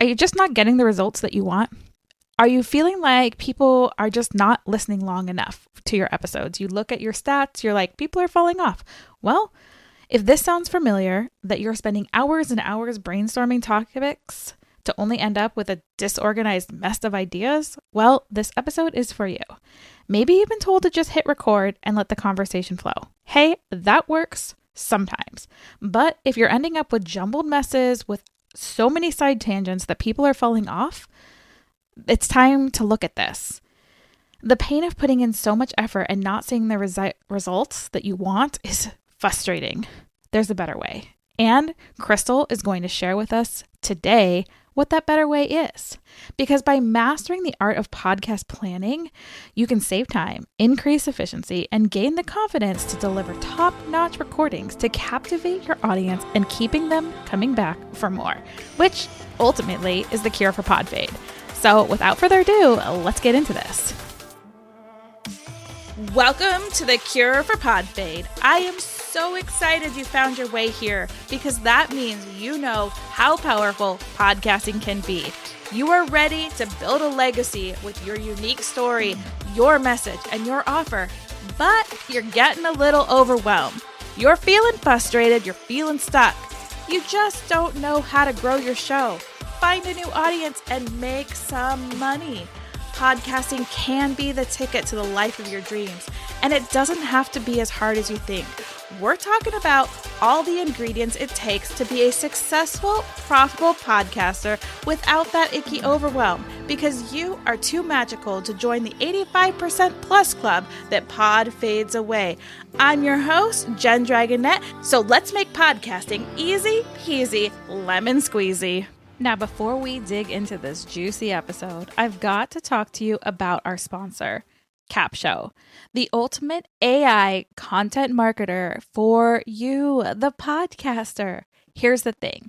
Are you just not getting the results that you want? Are you feeling like people are just not listening long enough to your episodes? You look at your stats, you're like, people are falling off. Well, if this sounds familiar, that you're spending hours and hours brainstorming topics to only end up with a disorganized mess of ideas, well, this episode is for you. Maybe you've been told to just hit record and let the conversation flow. Hey, that works sometimes. But if you're ending up with jumbled messes with so many side tangents that people are falling off, it's time to look at this. The pain of putting in so much effort and not seeing the results that you want is frustrating. There's a better way. And Krystal is going to share with us today what that better way is. Because by mastering the art of podcast planning, you can save time, increase efficiency, and gain the confidence to deliver top-notch recordings to captivate your audience and keeping them coming back for more, which ultimately is the cure for pod fade. So without further ado, let's get into this. Welcome to the Cure for Pod Fade. I am so excited you found your way here because that means you know how powerful podcasting can be. You are ready to build a legacy with your unique story, your message, and your offer, but you're getting a little overwhelmed. You're feeling frustrated, you're feeling stuck. You just don't know how to grow your show, find a new audience, and make some money. Podcasting can be the ticket to the life of your dreams, and it doesn't have to be as hard as you think. We're talking about all the ingredients it takes to be a successful, profitable podcaster without that icky overwhelm, because you are too magical to join the 85% plus club that pod fades away. I'm your host, Jen Dragonette, so let's make podcasting easy peasy lemon squeezy. Now, before we dig into this juicy episode, I've got to talk to you about our sponsor, Capshow, the ultimate AI content marketer for you, the podcaster. Here's the thing.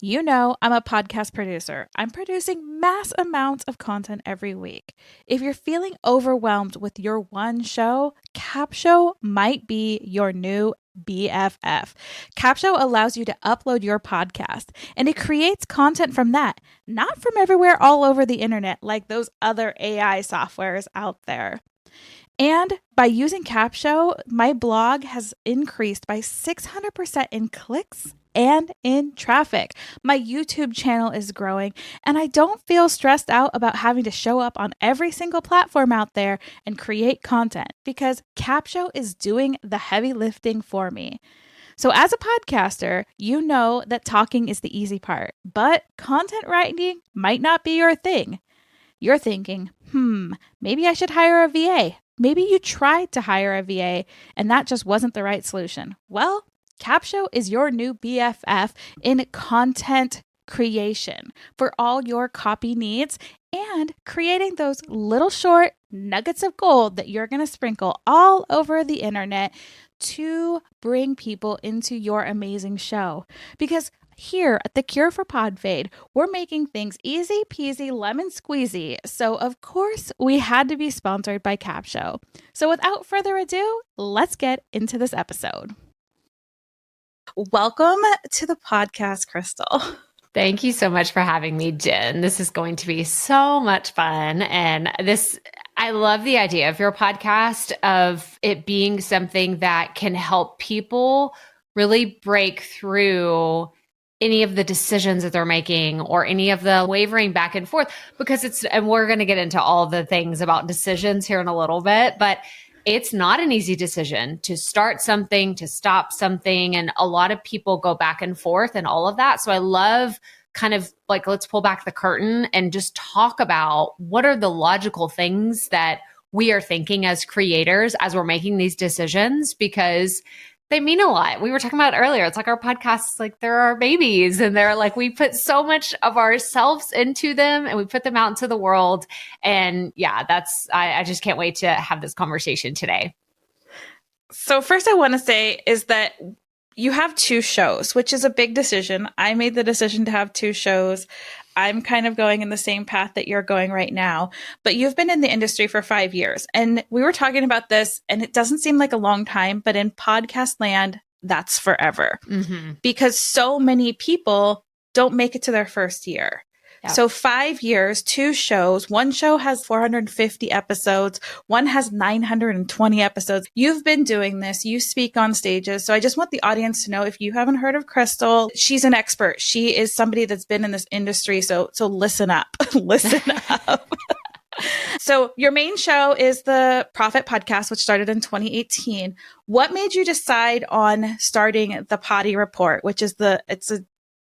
You know, I'm a podcast producer. I'm producing mass amounts of content every week. If you're feeling overwhelmed with your one show, Capshow might be your new BFF. Capshow allows you to upload your podcast, and it creates content from that, not from everywhere all over the internet like those other AI softwares out there. And by using Capshow, my blog has increased by 600% in clicks and in traffic. My YouTube channel is growing, and I don't feel stressed out about having to show up on every single platform out there and create content because Capshow is doing the heavy lifting for me. So as a podcaster, you know that talking is the easy part, but content writing might not be your thing. You're thinking, maybe I should hire a VA. Maybe you tried to hire a VA and that just wasn't the right solution. Well, Capshow is your new BFF in content creation for all your copy needs and creating those little short nuggets of gold that you're going to sprinkle all over the internet to bring people into your amazing show. Because here at the Cure for Pod Fade, we're making things easy peasy lemon squeezy. So of course we had to be sponsored by Capshow. So without further ado, let's get into this episode. Welcome to the podcast, Krystal. Thank you so much for having me, Jen. This is going to be so much fun. And I love the idea of your podcast, of it being something that can help people really break through any of the decisions that they're making or any of the wavering back and forth, because and we're going to get into all the things about decisions here in a little bit, but it's not an easy decision to start something, to stop something. And a lot of people go back and forth and all of that. So I love kind of like, let's pull back the curtain and just talk about what are the logical things that we are thinking as creators as we're making these decisions, because they mean a lot. We were talking about it earlier. It's like our podcasts, like they're our babies, and they're like, we put so much of ourselves into them and we put them out into the world. And yeah, I just can't wait to have this conversation today. So first I want to say is that you have two shows, which is a big decision. I made the decision to have two shows. I'm kind of going in the same path that you're going right now, but you've been in the industry for 5 years. And we were talking about this, and it doesn't seem like a long time, but in podcast land, that's forever. Because so many people don't make it to their first year. Yep. So 5 years, 2 shows. One show has 450 episodes. One has 920 episodes. You've been doing this. You speak on stages. So I just want the audience to know, if you haven't heard of Krystal, she's an expert. She is somebody that's been in this industry. So listen up, listen up. So your main show is the Proffitt podcast, which started in 2018. What made you decide on starting the Potty Report, which is it's a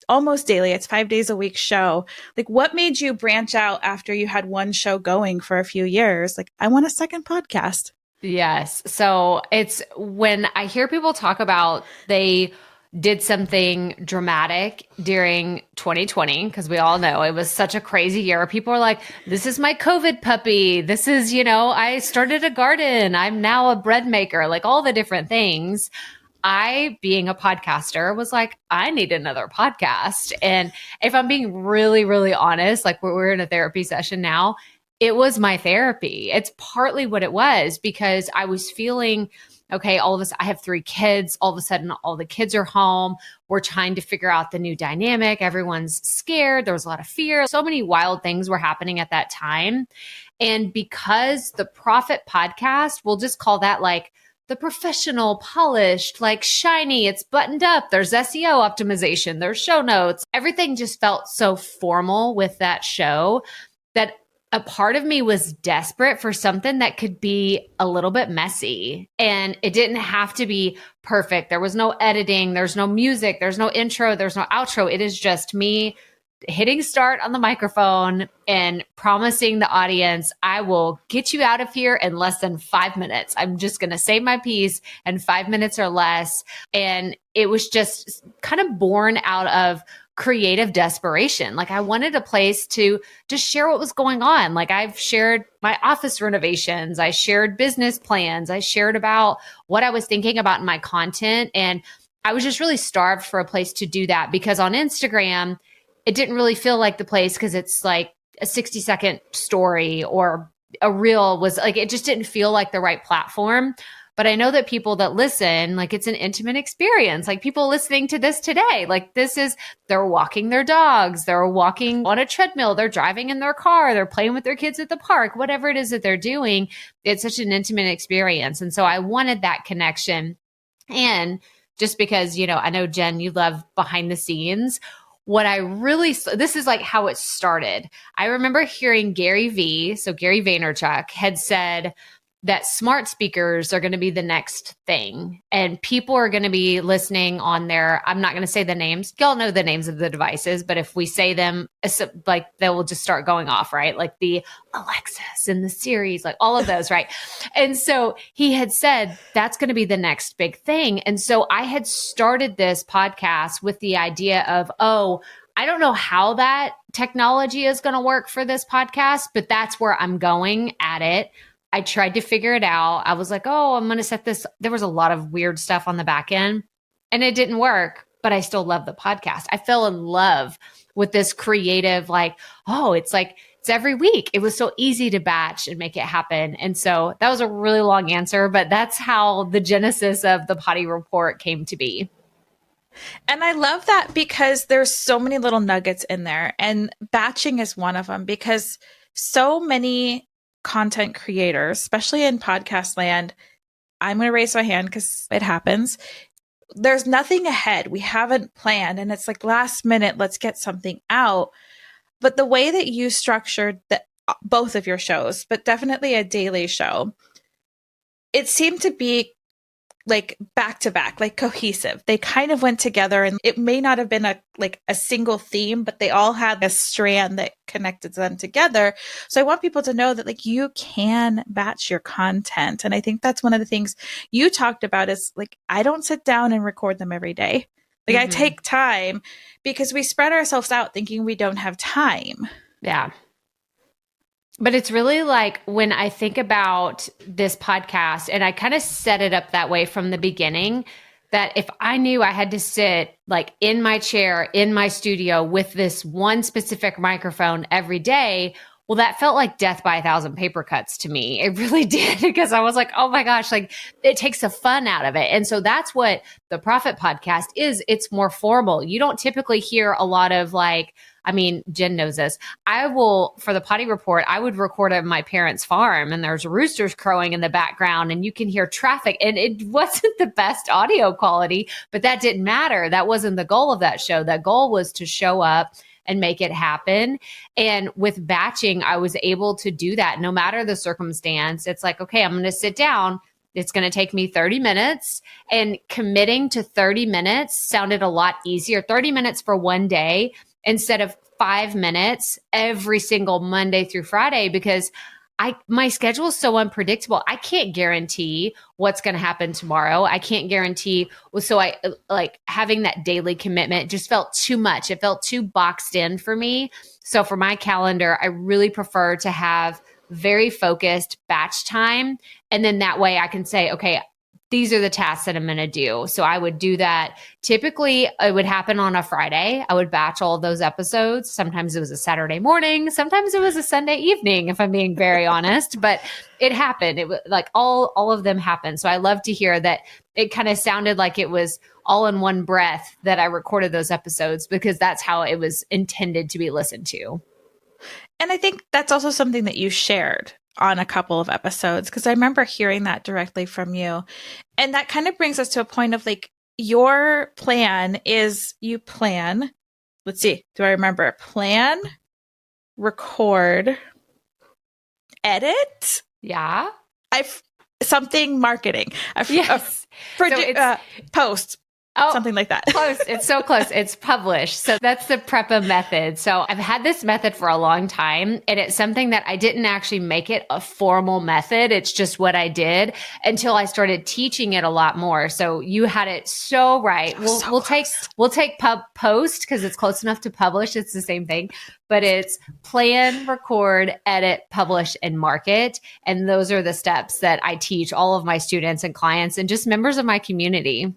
almost daily, it's 5 days a week show? Like, what made you branch out after you had one show going for a few years? Like, I want a second podcast. Yes. So it's when I hear people talk about they did something dramatic during 2020, because we all know it was such a crazy year. People are like, this is my COVID puppy. This is, I started a garden. I'm now a bread maker, like all the different things. I, being a podcaster, was like, I need another podcast. And if I'm being really, really honest, like we're in a therapy session now, it was my therapy. It's partly what it was, because I was feeling, okay, I have 3 kids. All of a sudden, all the kids are home. We're trying to figure out the new dynamic. Everyone's scared. There was a lot of fear. So many wild things were happening at that time. And because the Proffitt podcast, we'll just call that like the professional, polished, like shiny, it's buttoned up. There's SEO optimization. There's show notes. Everything just felt so formal with that show that a part of me was desperate for something that could be a little bit messy, and it didn't have to be perfect. There was no editing. There's no music. There's no intro. There's no outro. It is just me hitting start on the microphone and promising the audience, I will get you out of here in less than 5 minutes. I'm just going to say my piece in 5 minutes or less. And it was just kind of born out of creative desperation. Like, I wanted a place to just share what was going on. Like, I've shared my office renovations. I shared business plans. I shared about what I was thinking about in my content. And I was just really starved for a place to do that, because on Instagram, it didn't really feel like the place, because it's like a 60-second story, or a reel was like, it just didn't feel like the right platform. But I know that people that listen, like, it's an intimate experience. Like, people listening to this today, like, they're walking their dogs, they're walking on a treadmill, they're driving in their car, they're playing with their kids at the park, whatever it is that they're doing. It's such an intimate experience. And so I wanted that connection. And just because, I know, Jen, you love behind the scenes. This is like how it started. I remember hearing Gary Vaynerchuk had said that smart speakers are going to be the next thing, and people are going to be listening on I'm not going to say the names. Y'all know the names of the devices, but if we say them, like, they will just start going off, right? Like the Alexis and the Series, like all of those, right? And so he had said that's going to be the next big thing. And so I had started this podcast with the idea of, I don't know how that technology is going to work for this podcast, but that's where I'm going at it. I tried to figure it out. I was like, I'm going to set this. There was a lot of weird stuff on the back end, and it didn't work, but I still love the podcast. I fell in love with this creative, like, it's every week. It was so easy to batch and make it happen. And so that was a really long answer, but that's how the genesis of the Potty Report came to be. And I love that, because there's so many little nuggets in there, and batching is one of them, because so many content creators, especially in podcast land, I'm going to raise my hand because it happens. There's nothing ahead. We haven't planned, and it's like last minute, let's get something out. But the way that you structured both of your shows, but definitely a daily show, it seemed to be like back to back, like cohesive. They kind of went together, and it may not have been a single theme, but they all had a strand that connected them together. So I want people to know that, like, you can batch your content. And I think that's one of the things you talked about is, like, I don't sit down and record them every day. Like, I take time, because we spread ourselves out thinking we don't have time. Yeah. But it's really like, when I think about this podcast, and I kind of set it up that way from the beginning, that if I knew I had to sit like in my chair, in my studio with this one specific microphone every day, well, that felt like death by 1,000 paper cuts to me. It really did, because I was like, oh my gosh, like, it takes the fun out of it. And so that's what the Proffitt podcast is. It's more formal. You don't typically hear a lot of like I mean, Jen knows this. I will, for the potty report, I would record at my parents' farm and there's roosters crowing in the background and you can hear traffic. And it wasn't the best audio quality, but that didn't matter. That wasn't the goal of that show. That goal was to show up and make it happen. And with batching, I was able to do that no matter the circumstance. It's like, okay, I'm going to sit down. It's going to take me 30 minutes, and committing to 30 minutes sounded a lot easier. 30 minutes for one day instead of 5 minutes every single Monday through Friday, because my schedule is so unpredictable. I can't guarantee what's going to happen tomorrow. I can't guarantee. So I like having that daily commitment just felt too much. It felt too boxed in for me. So for my calendar, I really prefer to have very focused batch time. And then that way I can say, okay, these are the tasks that I'm going to do. So I would do that. Typically, it would happen on a Friday. I would batch all of those episodes. Sometimes it was a Saturday morning. Sometimes it was a Sunday evening, if I'm being very honest. But it happened. It was like all of them happened. So I love to hear that it kind of sounded like it was all in one breath that I recorded those episodes, because that's how it was intended to be listened to. And I think that's also something that you shared on a couple of episodes, because I remember hearing that directly from you. And that kind of brings us to a point of like, your plan is you plan, let's see, do I remember? Plan, record, edit. Yeah. Something marketing. Yes. Post. Oh, something like that. Close. It's so close. It's published. So that's the PREPA method. So I've had this method for a long time, and it's something that I didn't actually make it a formal method. It's just what I did until I started teaching it a lot more. So you had it so right. We'll take post because it's close enough to publish. It's the same thing, but it's plan, record, edit, publish, and market. And those are the steps that I teach all of my students and clients and just members of my community.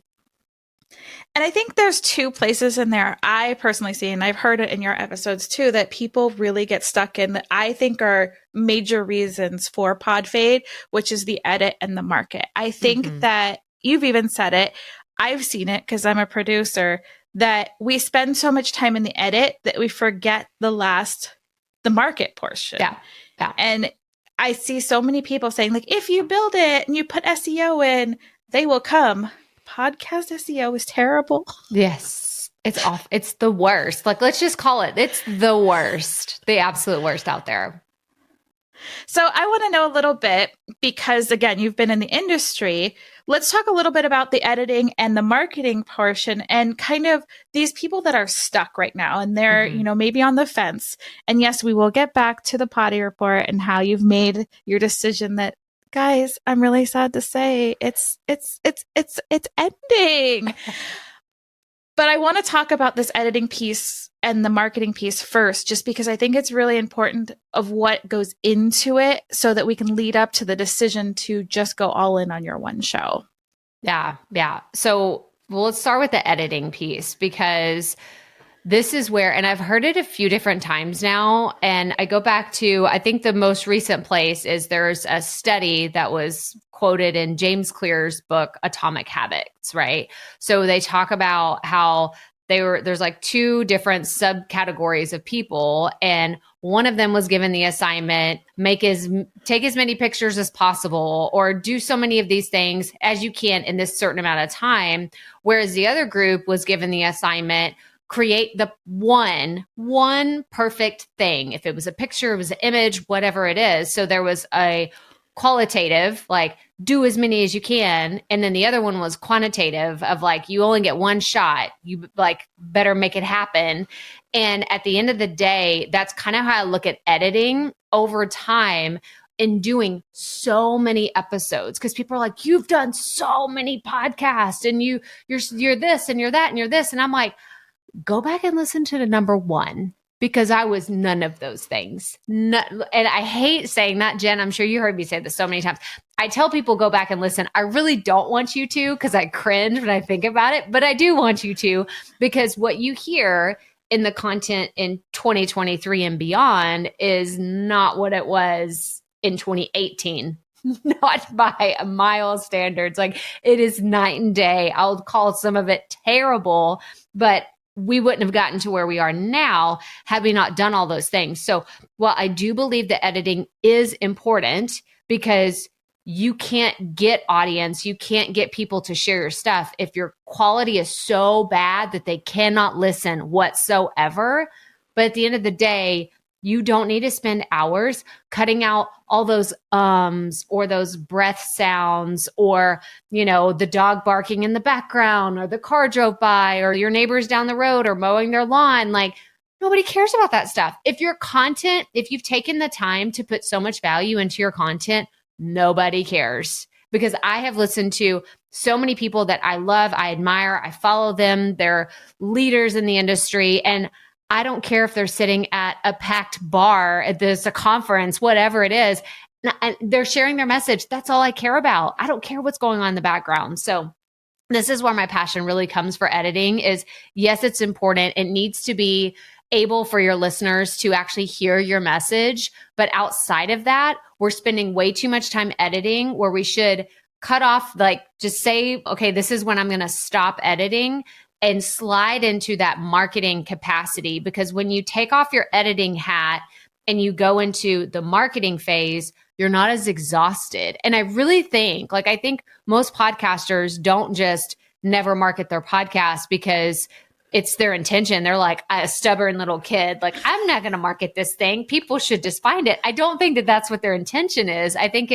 And I think there's two places in there I personally see, and I've heard it in your episodes too, that people really get stuck in that I think are major reasons for pod fade, which is the edit and the market. I think that you've even said it. I've seen it because I'm a producer, that we spend so much time in the edit that we forget the market portion. Yeah. And I see so many people saying like, if you build it and you put SEO in, they will come. Podcast SEO is terrible. Yes. It's off. It's the worst. Like, let's just call it. It's the worst, the absolute worst out there. So I want to know a little bit, because again, you've been in the industry. Let's talk a little bit about the editing and the marketing portion, and kind of these people that are stuck right now and they're, maybe on the fence. And yes, we will get back to the potty report and how you've made your decision that, guys, I'm really sad to say it's ending. But I want to talk about this editing piece and the marketing piece first, just because I think it's really important of what goes into it so that we can lead up to the decision to just go all in on your one show. Yeah. So let's start with the editing piece, because this is where, and I've heard it a few different times now, and I go back to, I think the most recent place is there's a study that was quoted in James Clear's book, Atomic Habits, right? So they talk about how there's like two different subcategories of people, and one of them was given the assignment, take as many pictures as possible, or do so many of these things as you can in this certain amount of time. Whereas the other group was given the assignment, create the one perfect thing. If it was a picture, it was an image, whatever it is. So there was a qualitative, like do as many as you can. And then the other one was quantitative, of like, you only get one shot. You like better make it happen. And at the end of the day, that's kind of how I look at editing over time in doing so many episodes. Because people are like, you've done so many podcasts and you're this and you're that and you're this. And I'm like, go back and listen to the number one, because I was none of those things. And I hate saying that, Jen. I'm sure you heard me say this so many times. I tell people, go back and listen. I really don't want you to, because I cringe when I think about it, but I do want you to, because what you hear in the content in 2023 and beyond is not what it was in 2018. Not by a mile standards. Like, it is night and day. I'll call some of it terrible, but we wouldn't have gotten to where we are now had we not done all those things. So while I do believe that editing is important, because you can't get audience, you can't get people to share your stuff if your quality is so bad that they cannot listen whatsoever. But at the end of the day, you don't need to spend hours cutting out all those ums or those breath sounds, or, the dog barking in the background, or the car drove by, or your neighbors down the road or mowing their lawn. Like, nobody cares about that stuff. If you've taken the time to put so much value into your content, nobody cares. Because I have listened to so many people that I love, I admire, I follow them. They're leaders in the industry, and I don't care if they're sitting at a packed bar at a conference, whatever it is, and they're sharing their message. That's all I care about. I don't care what's going on in the background. So this is where my passion really comes for editing is, yes, it's important. It needs to be able for your listeners to actually hear your message. But outside of that, we're spending way too much time editing, where we should cut off, like, just say, okay, this is when I'm going to stop editing, and slide into that marketing capacity. Because when you take off your editing hat and you go into the marketing phase, you're not as exhausted. And I really think, I think most podcasters don't just never market their podcast because it's their intention. They're like a stubborn little kid. Like, I'm not going to market this thing. People should just find it. I don't think that that's what their intention is. I think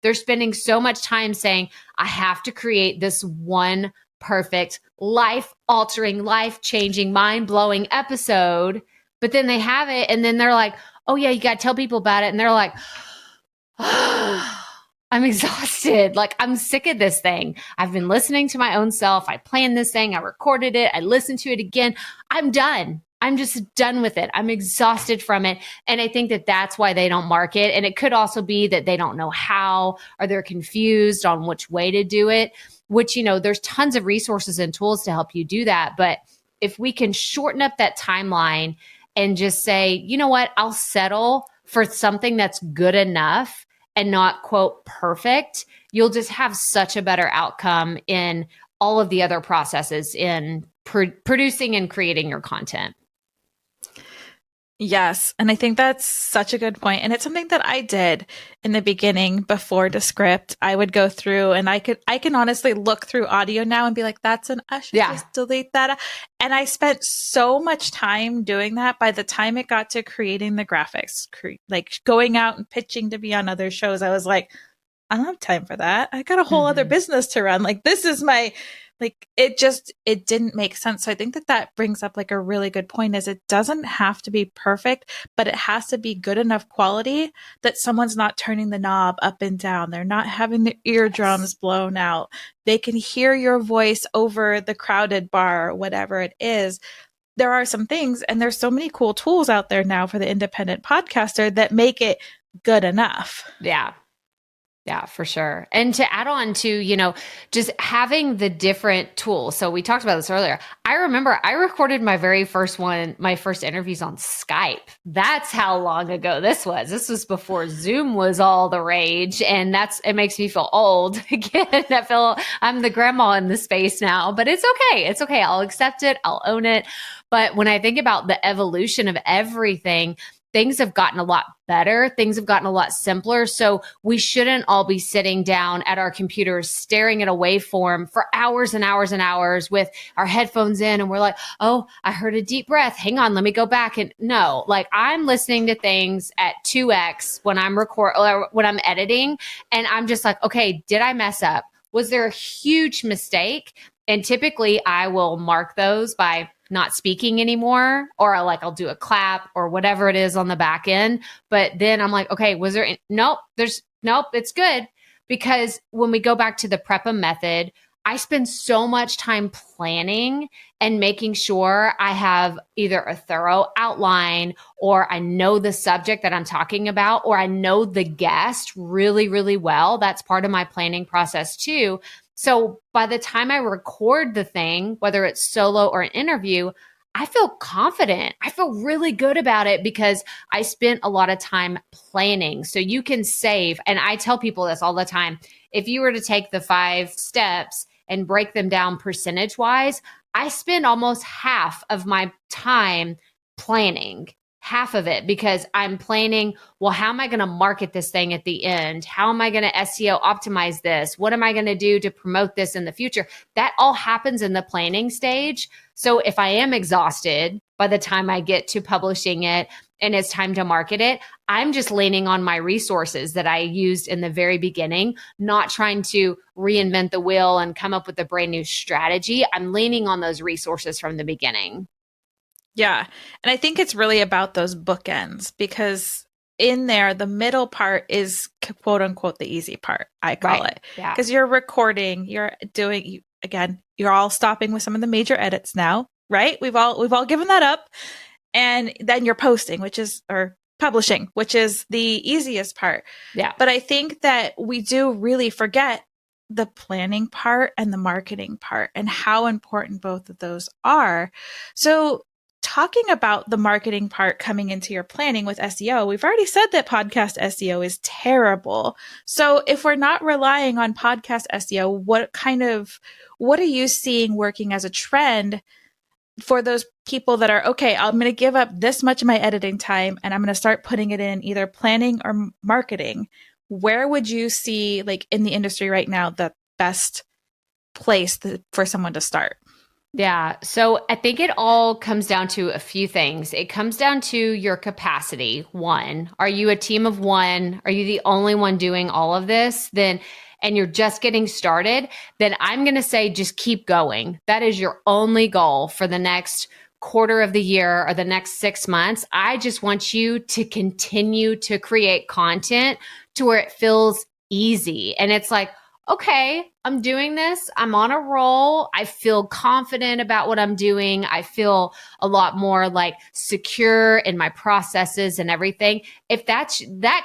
they're spending so much time saying, I have to create this one perfect, life-altering, life-changing, mind-blowing episode. But then they have it, and then they're like, oh yeah, you got to tell people about it. And they're like, oh, I'm exhausted. Like, I'm sick of this thing. I've been listening to my own self. I planned this thing. I recorded it. I listened to it again. I'm done. I'm just done with it. I'm exhausted from it. And I think that that's why they don't market. And it could also be that they don't know how, or they're confused on which way to do it, which, there's tons of resources and tools to help you do that. But if we can shorten up that timeline and just say, you know what, I'll settle for something that's good enough and not, quote, perfect, you'll just have such a better outcome in all of the other processes in producing and creating your content. Yes. And I think that's such a good point. And it's something that I did in the beginning before Descript. I would go through, and I can honestly look through audio now and be like, I should just delete that. And I spent so much time doing that. By the time it got to creating the graphics, like going out and pitching to be on other shows, I was like, I don't have time for that. I got a whole other business to run. Like, this is it didn't make sense. So I think that brings up a really good point, is it doesn't have to be perfect, but it has to be good enough quality that someone's not turning the knob up and down. They're not having their eardrums blown out. They can hear your voice over the crowded bar, whatever it is. There are some things, and there's so many cool tools out there now for the independent podcaster that make it good enough. Yeah. Yeah, for sure. And to add on to, just having the different tools. So we talked about this earlier. I remember I recorded my first interviews on Skype. That's how long ago this was. This was before Zoom was all the rage. And it makes me feel old again. I'm the grandma in the space now, but it's okay. It's okay. I'll accept it. I'll own it. But when I think about the evolution of everything, things have gotten a lot better. Things have gotten a lot simpler. So we shouldn't all be sitting down at our computers staring at a waveform for hours and hours and hours with our headphones in. And we're like, oh, I heard a deep breath. Hang on, let me go back. And no, I'm listening to things at 2x when I'm editing. And I'm just like, okay, did I mess up? Was there a huge mistake? And typically I will mark those by not speaking anymore, or I'll do a clap or whatever it is on the back end. But then I'm like, okay, nope, it's good. Because when we go back to the Prep'em method, I spend so much time planning and making sure I have either a thorough outline, or I know the subject that I'm talking about, or I know the guest really, really well. That's part of my planning process too. So by the time I record the thing, whether it's solo or an interview, I feel confident. I feel really good about it because I spent a lot of time planning. So you can save, and I tell people this all the time, if you were to take the 5 steps and break them down percentage-wise, I spend almost half of my time planning, half of it, because I'm planning, well, how am I going to market this thing at the end? How am I going to SEO optimize this? What am I going to do to promote this in the future? That all happens in the planning stage. So if I am exhausted by the time I get to publishing it and it's time to market it, I'm just leaning on my resources that I used in the very beginning, not trying to reinvent the wheel and come up with a brand new strategy. I'm leaning on those resources from the beginning. Yeah. And I think it's really about those bookends, because in there, the middle part is quote unquote the easy part, I call Right. it. Yeah. Because you're recording, you're doing, again, you're all stopping with some of the major edits now, right? We've all given that up. And then you're posting, or publishing, which is the easiest part. Yeah. But I think that we do really forget the planning part and the marketing part and how important both of those are. So, talking about the marketing part coming into your planning with SEO, we've already said that podcast SEO is terrible. So, if we're not relying on podcast SEO, what are you seeing working as a trend for those people that are, okay, I'm going to give up this much of my editing time and I'm going to start putting it in either planning or marketing? Where would you see, like in the industry right now, the best place for someone to start? Yeah. So I think it all comes down to a few things. It comes down to your capacity. One, are you a team of one? Are you the only one doing all of this? And you're just getting started, then I'm going to say just keep going. That is your only goal for the next quarter of the year or the next 6 months. I just want you to continue to create content to where it feels easy. And it's like, okay, I'm doing this. I'm on a roll. I feel confident about what I'm doing. I feel a lot more like secure in my processes and everything. If that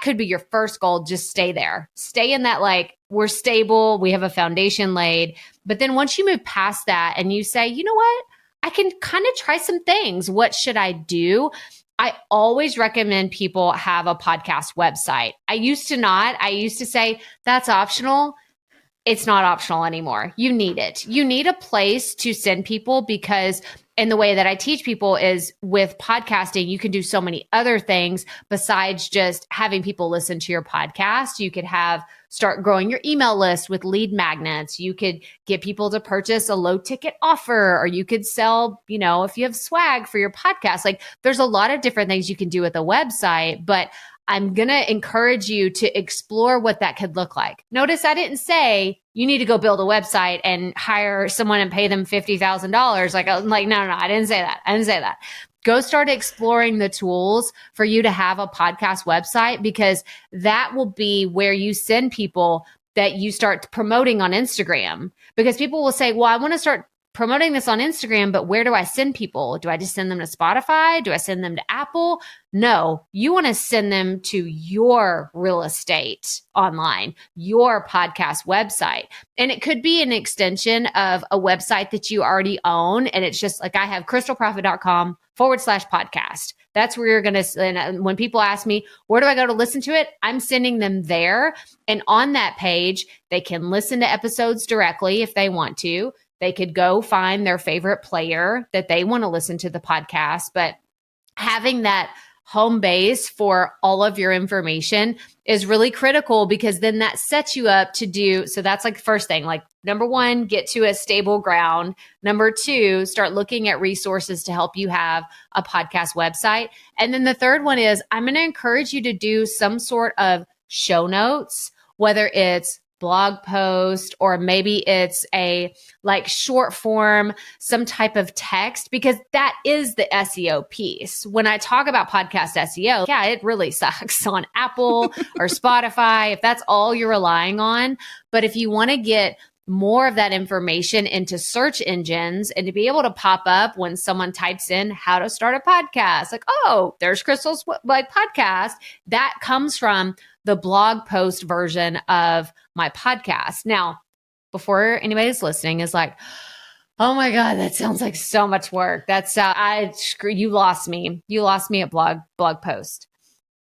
could be your first goal, just stay there. Stay in that, like, we're stable, we have a foundation laid. But then once you move past that and you say, you know what? I can kind of try some things. What should I do? I always recommend people have a podcast website. I used to not. I used to say that's optional. It's not optional anymore. You need it. You need a place to send people, because in the way that I teach people is with podcasting, you can do so many other things besides just having people listen to your podcast. You could start growing your email list with lead magnets. You could get people to purchase a low ticket offer, or you could sell, if you have swag for your podcast. Like, there's a lot of different things you can do with a website, but I'm going to encourage you to explore what that could look like. Notice I didn't say you need to go build a website and hire someone and pay them $50,000. No, I didn't say that. Go start exploring the tools for you to have a podcast website, because that will be where you send people that you start promoting on Instagram. Because people will say, well, I want to start promoting this on Instagram, but where do I send people? Do I just send them to Spotify? Do I send them to Apple? No, you want to send them to your real estate online, your podcast website. And it could be an extension of a website that you already own. And it's just like, I have krystalproffitt.com/podcast. That's where you're going to, and when people ask me, where do I go to listen to it? I'm sending them there. And on that page, they can listen to episodes directly if they want to. They could go find their favorite player that they want to listen to the podcast, but having that home base for all of your information is really critical, because then that sets you up to do. So that's like the first thing, like number one, get to a stable ground. Number two, start looking at resources to help you have a podcast website. And then the third one is, I'm going to encourage you to do some sort of show notes, whether it's blog post, or maybe it's a like short form, some type of text, because that is the SEO piece. When I talk about podcast SEO, yeah, it really sucks on Apple or Spotify if that's all you're relying on. But if you want to get more of that information into search engines and to be able to pop up when someone types in how to start a podcast, like, oh, there's Krystal's like podcast, that comes from the blog post version of my podcast. Now, before anybody's listening is like, oh my God, that sounds like so much work. You lost me. You lost me at blog post.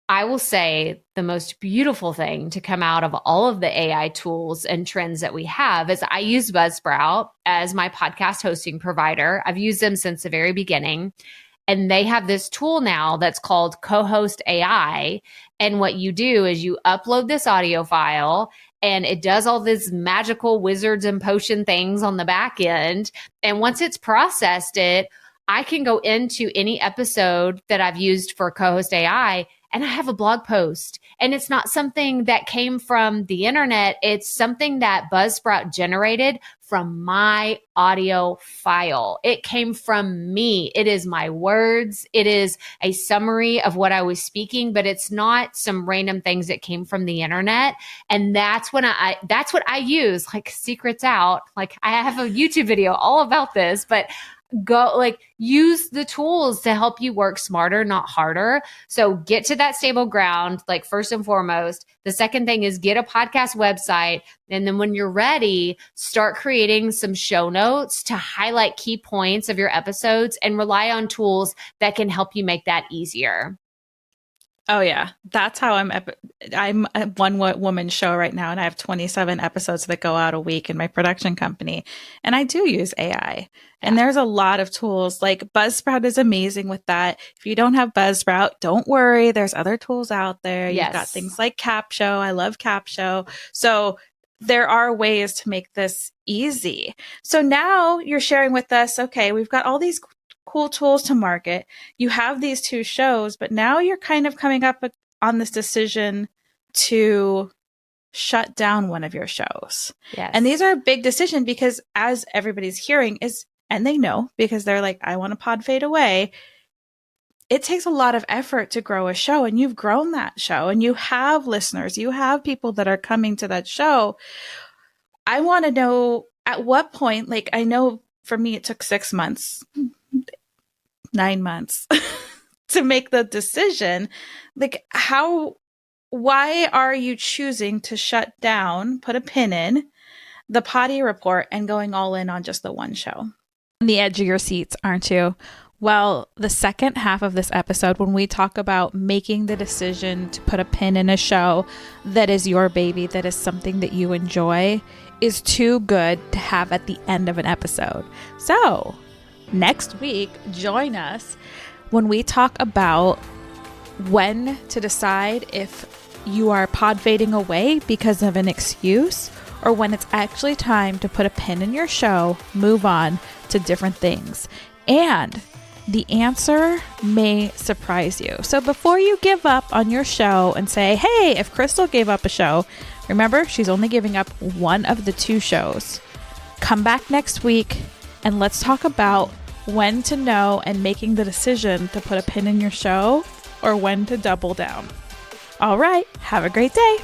I will say the most beautiful thing to come out of all of the AI tools and trends that we have is I use Buzzsprout as my podcast hosting provider. I've used them since the very beginning. And they have this tool now that's called Co-host AI. And what you do is you upload this audio file and it does all these magical wizards and potion things on the back end. And once it's processed it, I can go into any episode that I've used for Co-host AI and I have a blog post. And it's not something that came from the internet. It's something that Buzzsprout generated from my audio file. It came from me. It is my words. It is a summary of what I was speaking, but it's not some random things that came from the internet. And that's what I use, like secrets out. Like I have a YouTube video all about this, but use the tools to help you work smarter, not harder. So get to that stable ground, like first and foremost. The second thing is get a podcast website. And then when you're ready, start creating some show notes to highlight key points of your episodes and rely on tools that can help you make that easier. Oh yeah, that's how I'm a one woman show right now, and I have 27 episodes that go out a week in my production company, and I do use AI. And there's a lot of tools. Like Buzzsprout is amazing with that. If you don't have Buzzsprout, don't worry. There's other tools out there. You've got things like Capshow. I love Capshow. So there are ways to make this easy. So now you're sharing with us, okay, we've got all these cool tools to market. You have these 2 shows, but now you're kind of coming up on this decision to shut down one of your shows. Yes. And these are a big decision because as everybody's hearing and they know because they're like, I want to pod fade away. It takes a lot of effort to grow a show, and you've grown that show and you have listeners, you have people that are coming to that show. I want to know at what point, like I know for me, it took 6 months, 9 months to make the decision. Like why are you choosing to shut down, put a pin in the Potty Report and going all in on just the one show? On the edge of your seats, aren't you? Well, the second half of this episode, when we talk about making the decision to put a pin in a show that is your baby, that is something that you enjoy, is too good to have at the end of an episode. So next week, join us when we talk about when to decide if you are pod fading away because of an excuse or when it's actually time to put a pin in your show, move on to different things. And the answer may surprise you. So before you give up on your show and say, hey, if Krystal gave up a show, remember, she's only giving up one of the 2 shows. Come back next week and let's talk about when to know and making the decision to put a pin in your show or when to double down. All right, have a great day.